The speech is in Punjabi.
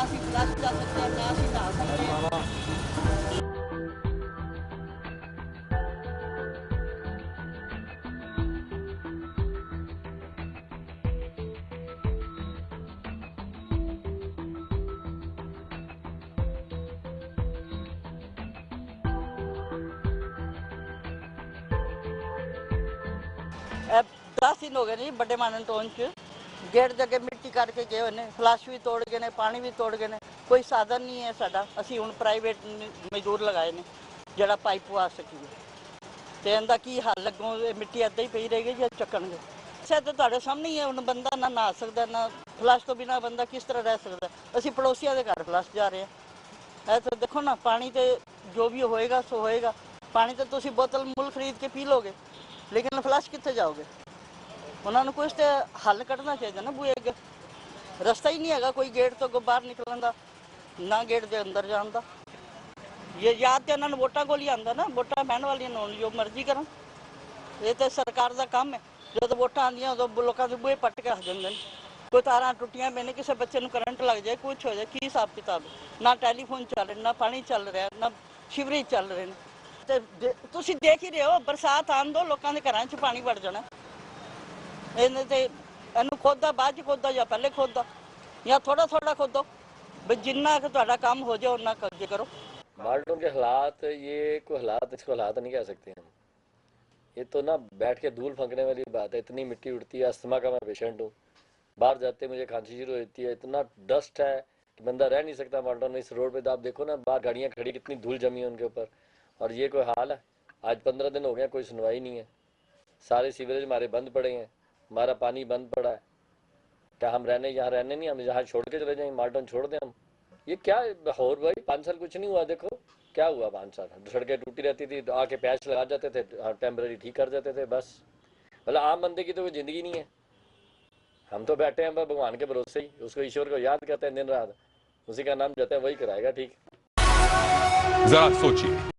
ना ਅਸੀਂ ਫਲਸ਼ ਜਾ ਸਕਦੇ ਹਾਂ, ਨਾ ਅਸੀਂ ਨਹਾ ਸਕਦੇ ਹਾਂ। ਇਹ 10 दिन हो गए ने जी बड़े मानन टाउन च गेट ਦੇ ਅੱਗੇ ਮਿੱਟੀ ਕੱਢ ਕੇ ਗਏ ਹੋਏ ਨੇ, ਫਲਸ਼ ਵੀ ਤੋੜ ਗਏ ਨੇ, ਪਾਣੀ ਵੀ ਤੋੜ ਗਏ ਨੇ। ਕੋਈ ਸਾਧਨ ਨਹੀਂ ਹੈ ਸਾਡਾ, ਅਸੀਂ ਹੁਣ ਪ੍ਰਾਈਵੇਟ ਮਜ਼ਦੂਰ ਲਗਾਏ ਨੇ ਜਿਹੜਾ ਪਾਈਪ ਪਵਾ ਸਕੀਏ। ਤੇ ਇਹਦਾ ਕੀ ਹੱਲ ਲੱਗੋ, ਇਹ ਮਿੱਟੀ ਇੱਦਾਂ ਹੀ ਪਈ ਰਹੇਗੀ ਜਾਂ ਚੱਕਣਗੇ? ਸ਼ਾਇਦ ਤਾਂ ਤੁਹਾਡੇ ਸਾਹਮਣੇ ਹੀ ਹੈ, ਹੁਣ ਬੰਦਾ ਨਾ ਨਹਾ ਸਕਦਾ, ਨਾ ਫਲਸ਼ ਤੋਂ ਬਿਨਾਂ ਬੰਦਾ ਕਿਸ ਤਰ੍ਹਾਂ ਰਹਿ ਸਕਦਾ। ਅਸੀਂ ਪੜੋਸੀਆਂ ਦੇ ਘਰ ਫਲਸ਼ ਜਾ ਰਹੇ ਹਾਂ। ਇਹ ਤਾਂ ਦੇਖੋ ਨਾ, ਪਾਣੀ ਤੇ ਜੋ ਵੀ ਹੋਏਗਾ ਸੋ ਹੋਏਗਾ। ਪਾਣੀ ਤਾਂ ਤੁਸੀਂ ਬੋਤਲ ਮੁੱਲ ਖਰੀਦ ਕੇ ਪੀ ਲੋਗੇ, ਲੇਕਿਨ ਫਲਸ਼ ਕਿੱਥੇ ਜਾਓਗੇ? ਉਹਨਾਂ ਨੂੰ ਕੁਛ ਤੇ ਹੱਲ ਕੱਢਣਾ ਚਾਹੀਦਾ ਨਾ। ਬੂਹੇ ਅੱਗੇ ਰਸਤਾ ਹੀ ਨਹੀਂ ਹੈਗਾ ਕੋਈ, ਗੇਟ ਤੋਂ ਬਾਹਰ ਨਿਕਲਣ ਦਾ, ਨਾ ਗੇਟ ਦੇ ਅੰਦਰ ਜਾਣ ਦਾ। ਇਹ ਯਾਦ ਤੇ ਉਹਨਾਂ ਨੂੰ ਵੋਟਾਂ ਕੋਲ ਹੀ ਆਉਂਦਾ ਨਾ, ਵੋਟਾਂ ਪੈਣ ਵਾਲੀਆਂ ਹੋਣ, ਜੋ ਮਰਜ਼ੀ ਕਰਨ। ਇਹ ਤਾਂ ਸਰਕਾਰ ਦਾ ਕੰਮ ਹੈ। ਜਦੋਂ ਵੋਟਾਂ ਆਉਂਦੀਆਂ ਉਦੋਂ ਲੋਕਾਂ ਦੇ ਬੂਹੇ ਪੱਟ ਕੇ ਰੱਖ ਦਿੰਦੇ ਨੇ। ਕੋਈ ਤਾਰਾਂ ਟੁੱਟੀਆਂ ਪਈਆਂ ਨੇ, ਕਿਸੇ ਬੱਚੇ ਨੂੰ ਕਰੰਟ ਲੱਗ ਜਾਏ, ਕੁਛ ਹੋ ਜਾਏ, ਕੀ ਹਿਸਾਬ ਕਿਤਾਬ? ਨਾ ਟੈਲੀਫੋਨ ਚੱਲ ਰਿਹਾ, ਨਾ ਪਾਣੀ ਚੱਲ ਰਿਹਾ, ਨਾ ਸੀਵਰੇਜ ਚੱਲ ਰਹੇ ਨੇ। ਤੇ ਤੁਸੀਂ ਦੇਖ ਹੀ ਰਹੇ ਹੋ, ਬਰਸਾਤ ਆਉਣ ਦੋ ਲੋਕਾਂ ਦੇ ਘਰਾਂ 'ਚ ਪਾਣੀ ਵੜ ਜਾਣਾ। ਇਹਨੇ ਤੇ ਇਹਨੂੰ ਖੋਦਾ ਬਾਅਦ 'ਚ ਖੋਦਾ ਜਾਂ ਪਹਿਲੇ ਖੋਦਾ, ਜਾਂ ਥੋੜਾ ਥੋੜਾ ਖੋਦੋ ਵੀ ਜਿੰਨਾ ਕਿ ਤੁਹਾਡਾ ਕੰਮ ਹੋ जाए उतना कब्जे करो। मालटोन के हालात, ये कोई हालात, इसको हालात नहीं कह सकते हम। ये तो ना बैठ के धूल फेंकने वाली बात है। इतनी मिट्टी उड़ती है, अस्थमा का मैं पेशेंट हूँ, बाहर जाते मुझे खांसी शुरू होती है। इतना डस्ट है कि बंदा रह नहीं सकता मालटोन में। इस रोड पे तो आप देखो ना, बाहर गाड़ियाँ खड़ी, कितनी धूल जमी है उनके ऊपर। और ये कोई हाल है? आज 15 दिन हो गए, कोई सुनवाई नहीं है। सारे सीवरेज हमारे बंद पड़े हैं, हमारा पानी बंद पड़ा है। क्या हम यहाँ रहने नहीं, हम यहाँ छोड़ के चले जाएं, मालटोन छोड़ दें हम? ये क्या और भाई, 5 साल कुछ नहीं हुआ। देखो क्या हुआ 5 साल, सड़कें टूटी रहती थी, आके पैच लगा जाते थे, टेम्पररी ठीक कर देते थे बस। मतलब आम बंदे की तो कोई ज़िंदगी नहीं है। हम तो बैठे हैं भगवान के भरोसे ही, उसको ईश्वर को याद करते हैं दिन रात, उसी का नाम जाता है, वही कराएगा ठीक। जरा सोचिए,